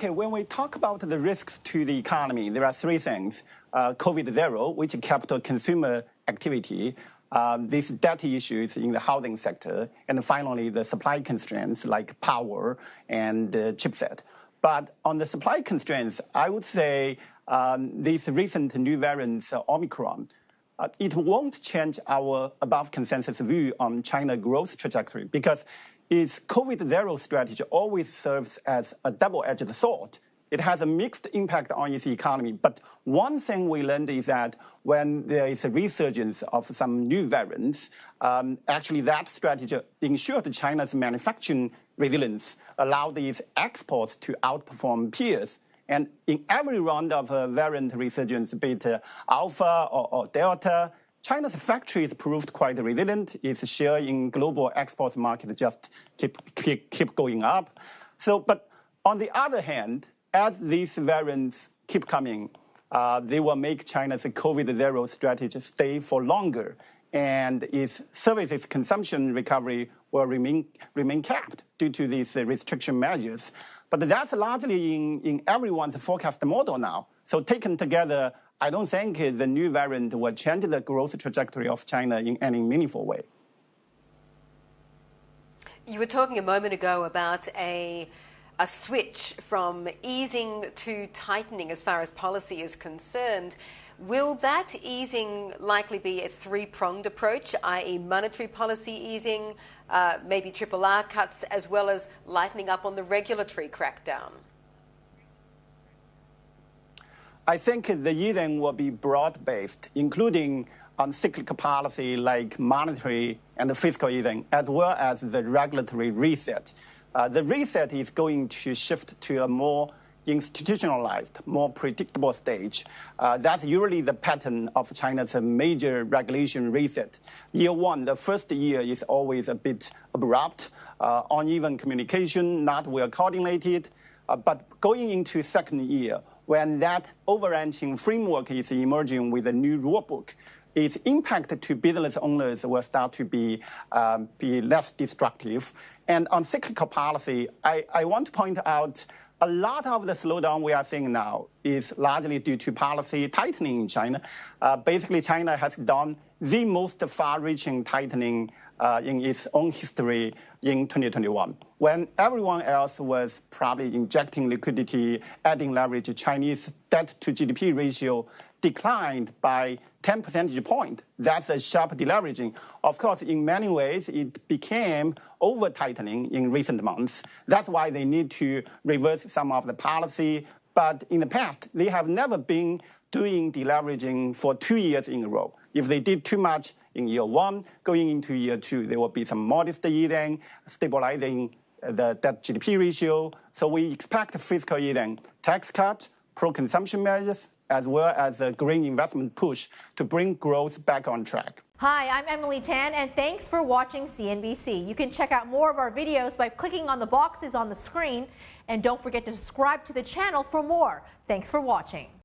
Okay, when we talk about the risks to the economy, there are three things. COVID-0, which kept consumer activity, these debt issues in the housing sector, and finally the supply constraints like power and chipset. But on the supply constraints, I would say these recent new variants, Omicron, it won't change our above consensus view on China growth trajectory because its COVID-0 strategy always serves as a double-edged sword. It has a mixed impact on its economy. But one thing we learned is that when there is a resurgence of some new variants, actually that strategy ensured China's manufacturing resilience, allowed its exports to outperform peers. And in every round of variant resurgence, be it Alpha or Delta, China's factories proved quite resilient. Its share in global exports market just keep going up. But on the other hand, as these variants keep coming, they will make China's COVID-0 strategy stay for longer, and its services consumption recovery will remain capped due to these restriction measures. But that's largely in everyone's forecast model now. So taken together, I don't think the new variant will change the growth trajectory of China in any meaningful way. You were talking a moment ago about a switch from easing to tightening as far as policy is concerned. Will that easing likely be a three-pronged approach, i.e. monetary policy easing, maybe RRR cuts, as well as lightening up on the regulatory crackdown? I think the easing will be broad-based, including on cyclical policy like monetary and fiscal easing, as well as the regulatory reset. The reset is going to shift to a more institutionalized, more predictable stage. That's usually the pattern of China's major regulation reset. Year one, the first year, is always a bit abrupt, uneven communication, not well coordinated. But going into second year, when that overarching framework is emerging with a new rulebook, its impact to business owners will start to be less destructive. And on cyclical policy, I want to point out a lot of the slowdown we are seeing now is largely due to policy tightening in China. Basically, China has done the most far-reaching tightening in its own history in 2021. When everyone else was probably injecting liquidity, adding leverage, Chinese debt-to-GDP ratio declined by 10 percentage points. That's a sharp deleveraging. Of course, in many ways, it became over-tightening in recent months. That's why they need to reverse some of the policy. But in the past, they have never been doing deleveraging for 2 years in a row. If they did too much in year one, going into year two, there will be some modest easing, stabilizing the debt-GDP ratio. So we expect fiscal easing, tax cut, pro-consumption measures, as well as a green investment push to bring growth back on track. Hi, I'm Emily Tan, and thanks for watching CNBC. You can check out more of our videos by clicking on the boxes on the screen, and don't forget to subscribe to the channel for more. Thanks for watching.